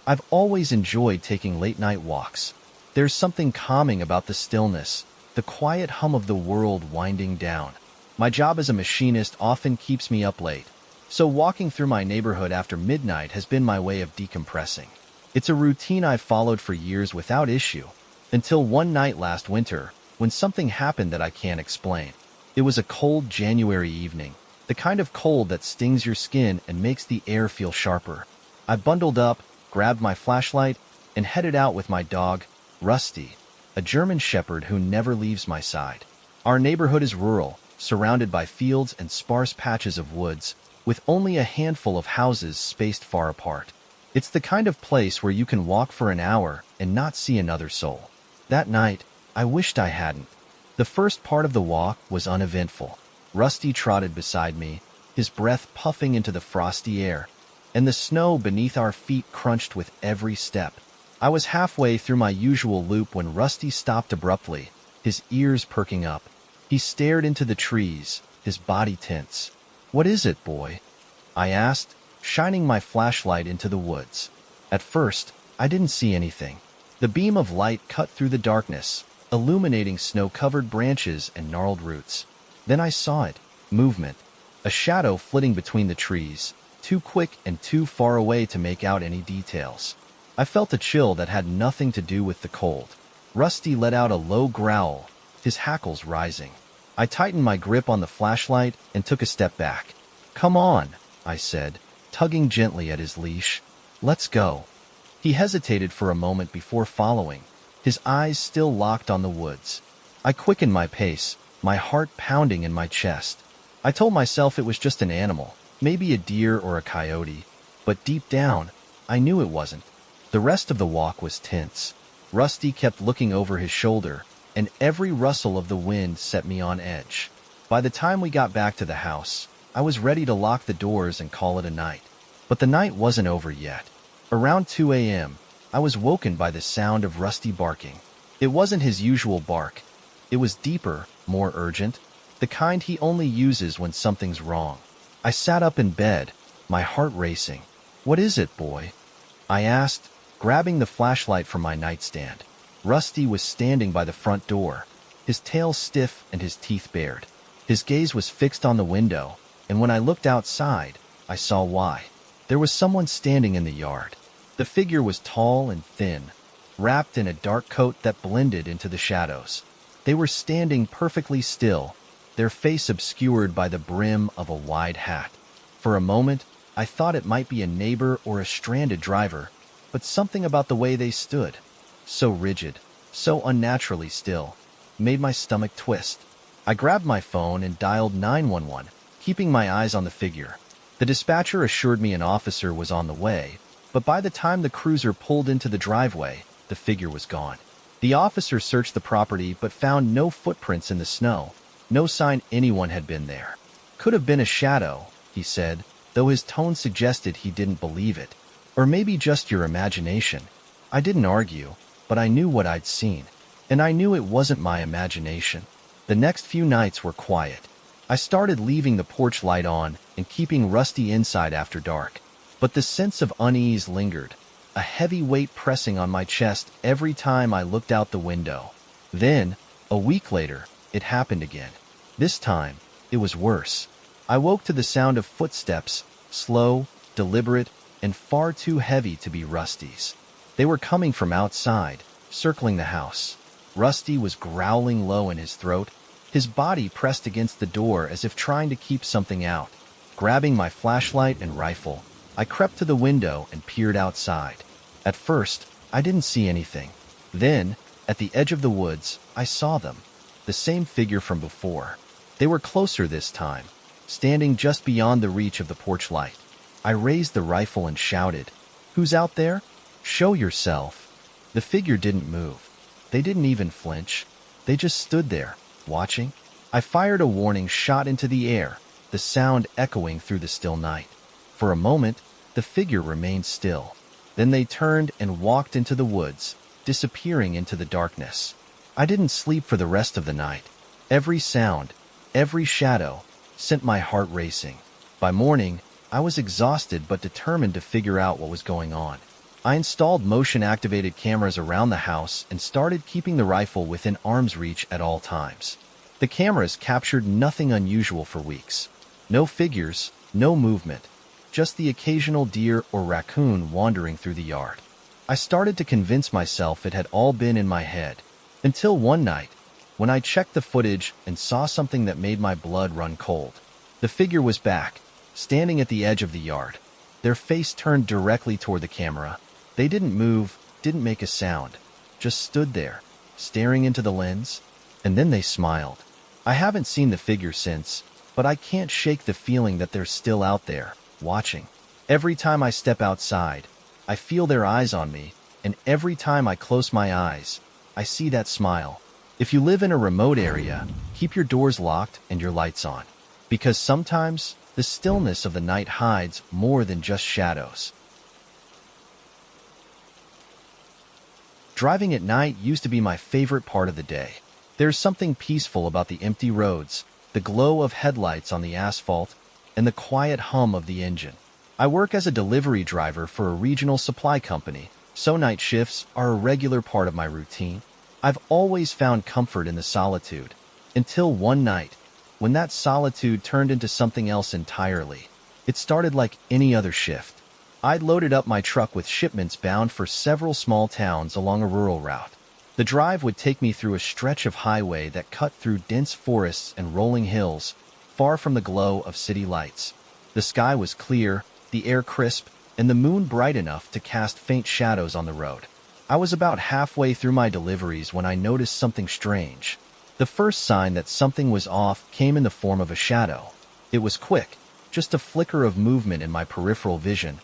I've always enjoyed taking late-night walks. There's something calming about the stillness, the quiet hum of the world winding down. My job as a machinist often keeps me up late, so walking through my neighborhood after midnight has been my way of decompressing. It's a routine I've followed for years without issue, until one night last winter, when something happened that I can't explain. It was a cold January evening, the kind of cold that stings your skin and makes the air feel sharper. I bundled up, grabbed my flashlight, and headed out with my dog, Rusty, a German shepherd who never leaves my side. Our neighborhood is rural, surrounded by fields and sparse patches of woods, with only a handful of houses spaced far apart. It's the kind of place where you can walk for an hour and not see another soul. That night, I wished I hadn't. The first part of the walk was uneventful. Rusty trotted beside me, his breath puffing into the frosty air, and the snow beneath our feet crunched with every step. I was halfway through my usual loop when Rusty stopped abruptly, his ears perking up. He stared into the trees, his body tense. "What is it, boy?" I asked, shining my flashlight into the woods. At first, I didn't see anything. The beam of light cut through the darkness, illuminating snow-covered branches and gnarled roots. Then I saw it, movement, a shadow flitting between the trees, too quick and too far away to make out any details. I felt a chill that had nothing to do with the cold. Rusty let out a low growl, his hackles rising. I tightened my grip on the flashlight and took a step back. "Come on," I said, tugging gently at his leash. "Let's go." He hesitated for a moment before following, his eyes still locked on the woods. I quickened my pace, my heart pounding in my chest. I told myself it was just an animal, maybe a deer or a coyote, but deep down, I knew it wasn't. The rest of the walk was tense. Rusty kept looking over his shoulder, and every rustle of the wind set me on edge. By the time we got back to the house, I was ready to lock the doors and call it a night. But the night wasn't over yet. Around 2 a.m., I was woken by the sound of Rusty barking. It wasn't his usual bark. It was deeper, more urgent, the kind he only uses when something's wrong. I sat up in bed, my heart racing. "What is it, boy?" I asked, grabbing the flashlight from my nightstand. Rusty was standing by the front door, his tail stiff and his teeth bared. His gaze was fixed on the window, and when I looked outside, I saw why. There was someone standing in the yard. The figure was tall and thin, wrapped in a dark coat that blended into the shadows. They were standing perfectly still, their face obscured by the brim of a wide hat. For a moment, I thought it might be a neighbor or a stranded driver, but something about the way they stood, so rigid, so unnaturally still, made my stomach twist. I grabbed my phone and dialed 911, keeping my eyes on the figure. The dispatcher assured me an officer was on the way, but by the time the cruiser pulled into the driveway, the figure was gone. The officer searched the property but found no footprints in the snow, no sign anyone had been there. "Could have been a shadow," he said, though his tone suggested he didn't believe it. "Or maybe just your imagination." I didn't argue, but I knew what I'd seen, and I knew it wasn't my imagination. The next few nights were quiet. I started leaving the porch light on and keeping Rusty inside after dark. But the sense of unease lingered, a heavy weight pressing on my chest every time I looked out the window. Then, a week later, it happened again. This time, it was worse. I woke to the sound of footsteps, slow, deliberate, and far too heavy to be Rusty's. They were coming from outside, circling the house. Rusty was growling low in his throat, his body pressed against the door as if trying to keep something out. Grabbing my flashlight and rifle, I crept to the window and peered outside. At first, I didn't see anything. Then, at the edge of the woods, I saw them. The same figure from before. They were closer this time, standing just beyond the reach of the porch light. I raised the rifle and shouted, "Who's out there? Show yourself." The figure didn't move. They didn't even flinch. They just stood there, watching. I fired a warning shot into the air, the sound echoing through the still night. For a moment, the figure remained still. Then they turned and walked into the woods, disappearing into the darkness. I didn't sleep for the rest of the night. Every sound, every shadow, sent my heart racing. By morning, I was exhausted but determined to figure out what was going on. I installed motion-activated cameras around the house and started keeping the rifle within arm's reach at all times. The cameras captured nothing unusual for weeks. No figures, no movement, just the occasional deer or raccoon wandering through the yard. I started to convince myself it had all been in my head, until one night, when I checked the footage and saw something that made my blood run cold. The figure was back, standing at the edge of the yard, their face turned directly toward the camera. They didn't move, didn't make a sound, just stood there, staring into the lens, and then they smiled. I haven't seen the figure since, but I can't shake the feeling that they're still out there, watching. Every time I step outside, I feel their eyes on me, and every time I close my eyes, I see that smile. If you live in a remote area, keep your doors locked and your lights on, because sometimes the stillness of the night hides more than just shadows. Driving at night used to be my favorite part of the day. There's something peaceful about the empty roads, the glow of headlights on the asphalt, and the quiet hum of the engine. I work as a delivery driver for a regional supply company, so night shifts are a regular part of my routine. I've always found comfort in the solitude, until one night, when that solitude turned into something else entirely. It started like any other shift. I'd loaded up my truck with shipments bound for several small towns along a rural route. The drive would take me through a stretch of highway that cut through dense forests and rolling hills, far from the glow of city lights. The sky was clear, the air crisp, and the moon bright enough to cast faint shadows on the road. I was about halfway through my deliveries when I noticed something strange. The first sign that something was off came in the form of a shadow. It was quick, just a flicker of movement in my peripheral vision,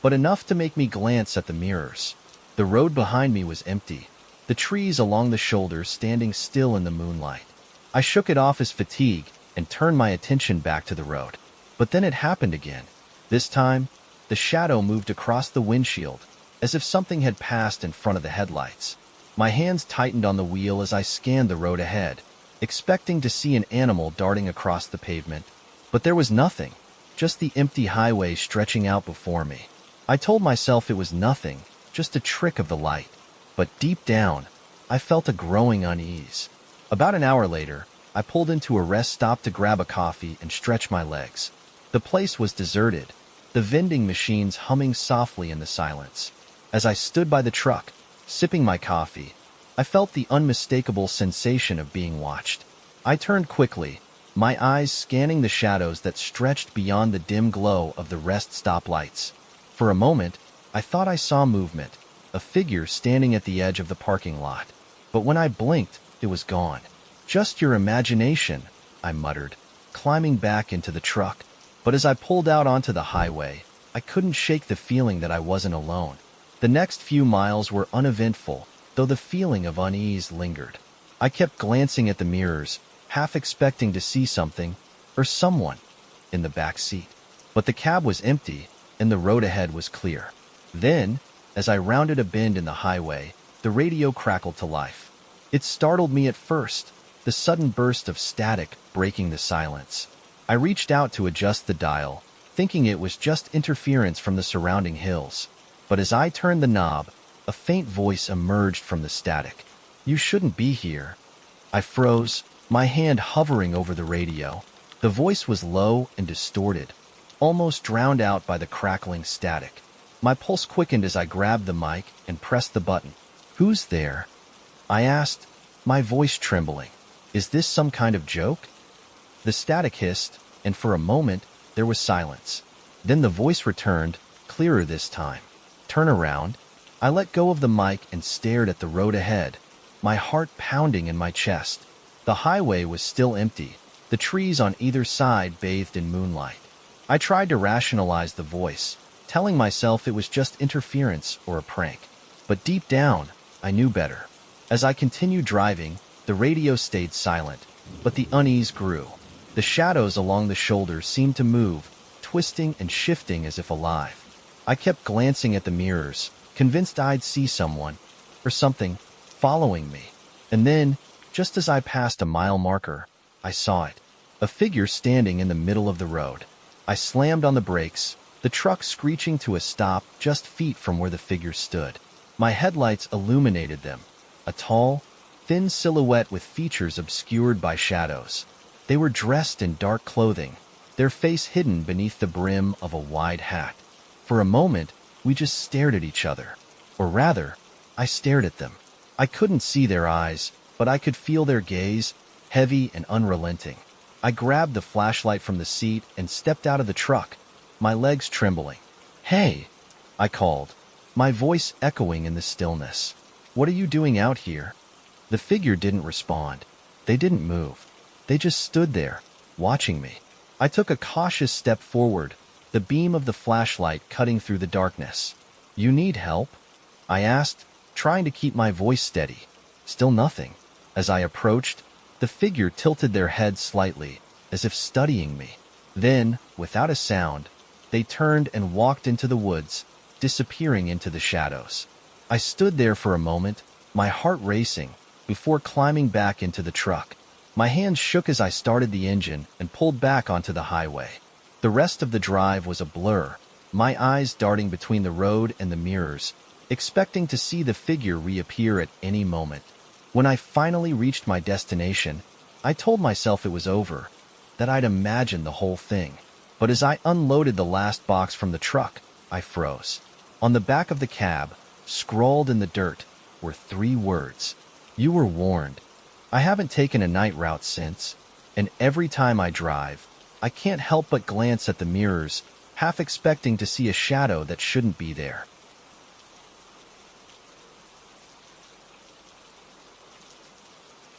but enough to make me glance at the mirrors. The road behind me was empty, the trees along the shoulder standing still in the moonlight. I shook it off as fatigue and turned my attention back to the road. But then it happened again. This time, the shadow moved across the windshield, as if something had passed in front of the headlights. My hands tightened on the wheel as I scanned the road ahead, expecting to see an animal darting across the pavement. But there was nothing, just the empty highway stretching out before me. I told myself it was nothing, just a trick of the light. But deep down, I felt a growing unease. About an hour later, I pulled into a rest stop to grab a coffee and stretch my legs. The place was deserted, the vending machines humming softly in the silence. As I stood by the truck, sipping my coffee, I felt the unmistakable sensation of being watched. I turned quickly, my eyes scanning the shadows that stretched beyond the dim glow of the rest stop lights. For a moment, I thought I saw movement, a figure standing at the edge of the parking lot. But when I blinked, it was gone. "Just your imagination," I muttered, climbing back into the truck. But as I pulled out onto the highway, I couldn't shake the feeling that I wasn't alone. The next few miles were uneventful, though the feeling of unease lingered. I kept glancing at the mirrors, half expecting to see something, or someone, in the back seat. But the cab was empty, and the road ahead was clear. Then, as I rounded a bend in the highway, the radio crackled to life. It startled me at first, the sudden burst of static breaking the silence. I reached out to adjust the dial, thinking it was just interference from the surrounding hills. But as I turned the knob, a faint voice emerged from the static. "You shouldn't be here." I froze, my hand hovering over the radio. The voice was low and distorted, almost drowned out by the crackling static. My pulse quickened as I grabbed the mic and pressed the button. "Who's there?" I asked, my voice trembling. "Is this some kind of joke?" The static hissed, and for a moment, there was silence. Then the voice returned, clearer this time. "Turn around." I let go of the mic and stared at the road ahead, my heart pounding in my chest. The highway was still empty, the trees on either side bathed in moonlight. I tried to rationalize the voice, telling myself it was just interference or a prank. But deep down, I knew better. As I continued driving, the radio stayed silent, but the unease grew. The shadows along the shoulders seemed to move, twisting and shifting as if alive. I kept glancing at the mirrors, convinced I'd see someone, or something, following me. And then, just as I passed a mile marker, I saw it. A figure standing in the middle of the road. I slammed on the brakes, the truck screeching to a stop just feet from where the figure stood. My headlights illuminated them, a tall, thin silhouette with features obscured by shadows. They were dressed in dark clothing, their face hidden beneath the brim of a wide hat. For a moment, we just stared at each other. Or rather, I stared at them. I couldn't see their eyes, but I could feel their gaze, heavy and unrelenting. I grabbed the flashlight from the seat and stepped out of the truck, my legs trembling. "Hey," I called, my voice echoing in the stillness. "What are you doing out here?" The figure didn't respond. They didn't move. They just stood there, watching me. I took a cautious step forward, the beam of the flashlight cutting through the darkness. "You need help?" I asked, trying to keep my voice steady. Still nothing. As I approached, the figure tilted their head slightly, as if studying me. Then, without a sound, they turned and walked into the woods, disappearing into the shadows. I stood there for a moment, my heart racing, before climbing back into the truck. My hands shook as I started the engine and pulled back onto the highway. The rest of the drive was a blur, my eyes darting between the road and the mirrors, expecting to see the figure reappear at any moment. When I finally reached my destination, I told myself it was over, that I'd imagined the whole thing. But as I unloaded the last box from the truck, I froze. On the back of the cab, scrawled in the dirt, were 3 words. "You were warned." I haven't taken a night route since, and every time I drive, I can't help but glance at the mirrors, half expecting to see a shadow that shouldn't be there.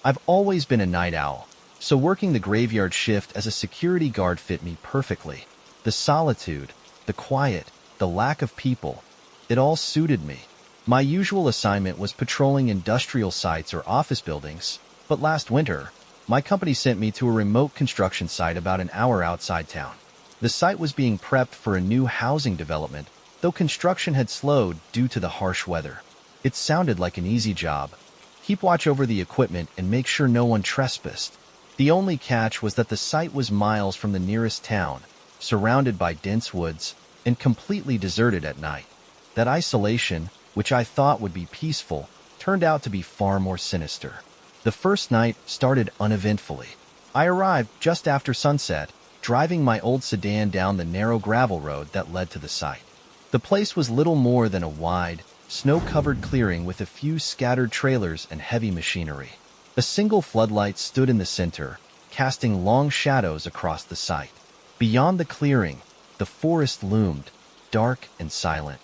I've always been a night owl, so working the graveyard shift as a security guard fit me perfectly. The solitude, the quiet, the lack of people, it all suited me. My usual assignment was patrolling industrial sites or office buildings, but last winter, my company sent me to a remote construction site about an hour outside town. The site was being prepped for a new housing development, though construction had slowed due to the harsh weather. It sounded like an easy job. Keep watch over the equipment and make sure no one trespassed. The only catch was that the site was miles from the nearest town, surrounded by dense woods, and completely deserted at night. That isolation, which I thought would be peaceful, turned out to be far more sinister. The first night started uneventfully. I arrived just after sunset, driving my old sedan down the narrow gravel road that led to the site. The place was little more than a wide, snow-covered clearing with a few scattered trailers and heavy machinery. A single floodlight stood in the center, casting long shadows across the site. Beyond the clearing, the forest loomed, dark and silent.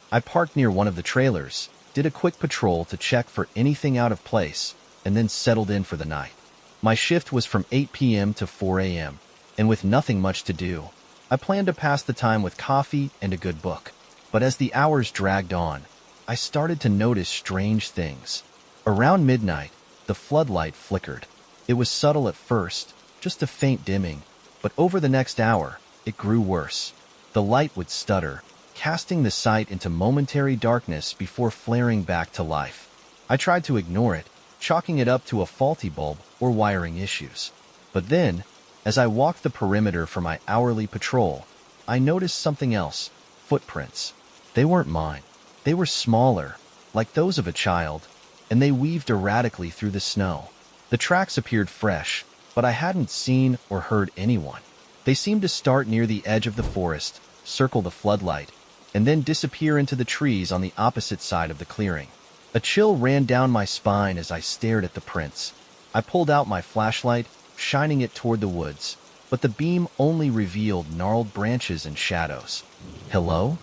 I parked near one of the trailers, did a quick patrol to check for anything out of place, and then settled in for the night. My shift was from 8 p.m. to 4 a.m., and with nothing much to do, I planned to pass the time with coffee and a good book. But as the hours dragged on, I started to notice strange things. Around midnight, the floodlight flickered. It was subtle at first, just a faint dimming, but over the next hour, it grew worse. The light would stutter, casting the site into momentary darkness before flaring back to life. I tried to ignore it, chalking it up to a faulty bulb or wiring issues. But then, as I walked the perimeter for my hourly patrol, I noticed something else: footprints. They weren't mine. They were smaller, like those of a child, and they weaved erratically through the snow. The tracks appeared fresh, but I hadn't seen or heard anyone. They seemed to start near the edge of the forest, circle the floodlight, and then disappear into the trees on the opposite side of the clearing. A chill ran down my spine as I stared at the prints. I pulled out my flashlight, shining it toward the woods, but the beam only revealed gnarled branches and shadows. "Hello?"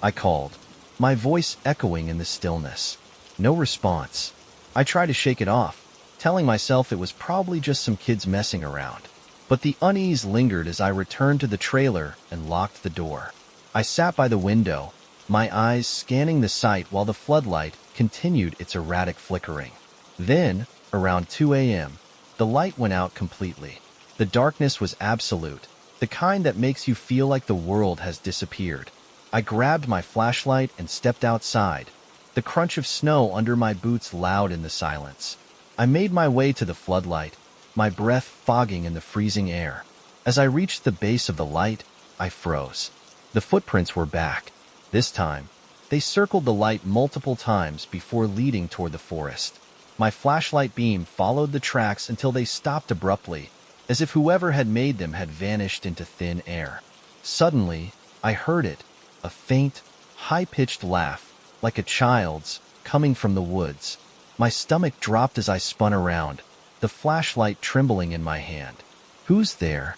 I called, my voice echoing in the stillness. No response. I tried to shake it off, telling myself it was probably just some kids messing around. But the unease lingered as I returned to the trailer and locked the door. I sat by the window, my eyes scanning the site while the floodlight continued its erratic flickering. Then, around 2 a.m., the light went out completely. The darkness was absolute, the kind that makes you feel like the world has disappeared. I grabbed my flashlight and stepped outside, the crunch of snow under my boots loud in the silence. I made my way to the floodlight, my breath fogging in the freezing air. As I reached the base of the light, I froze. The footprints were back. This time, they circled the light multiple times before leading toward the forest. My flashlight beam followed the tracks until they stopped abruptly, as if whoever had made them had vanished into thin air. Suddenly, I heard it, a faint, high-pitched laugh, like a child's, coming from the woods. My stomach dropped as I spun around, the flashlight trembling in my hand. "Who's there?"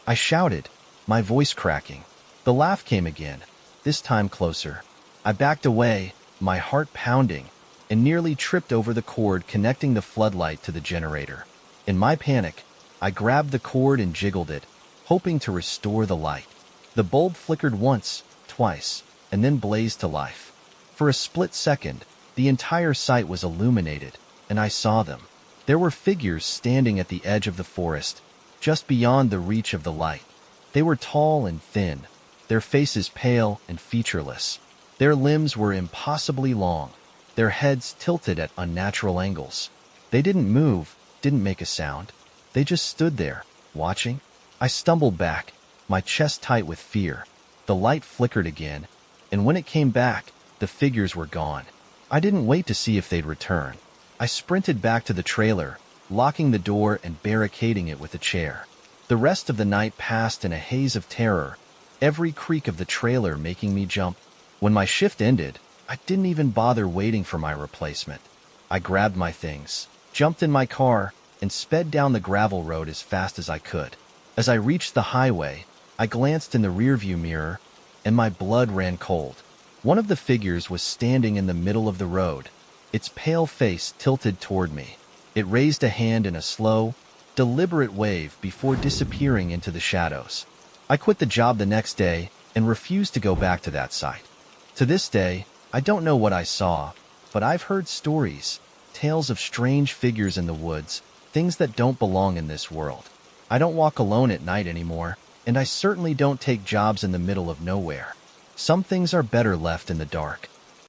I shouted, my voice cracking. The laugh came again, this time closer. I backed away, my heart pounding, and nearly tripped over the cord connecting the floodlight to the generator. In my panic, I grabbed the cord and jiggled it, hoping to restore the light. The bulb flickered once, twice, and then blazed to life. For a split second, the entire site was illuminated, and I saw them. There were figures standing at the edge of the forest, just beyond the reach of the light. They were tall and thin, their faces pale and featureless. Their limbs were impossibly long, their heads tilted at unnatural angles. They didn't move, didn't make a sound. They just stood there, watching. I stumbled back, my chest tight with fear. The light flickered again, and when it came back, the figures were gone. I didn't wait to see if they'd return. I sprinted back to the trailer, locking the door and barricading it with a chair. The rest of the night passed in a haze of terror, every creak of the trailer making me jump. When my shift ended, I didn't even bother waiting for my replacement. I grabbed my things, jumped in my car, and sped down the gravel road as fast as I could. As I reached the highway, I glanced in the rearview mirror, and my blood ran cold. One of the figures was standing in the middle of the road, its pale face tilted toward me. It raised a hand in a slow, deliberate wave before disappearing into the shadows. I quit the job the next day and refused to go back to that site. To this day, I don't know what I saw, but I've heard stories, tales of strange figures in the woods, things that don't belong in this world. I don't walk alone at night anymore, and I certainly don't take jobs in the middle of nowhere. Some things are better left in the dark.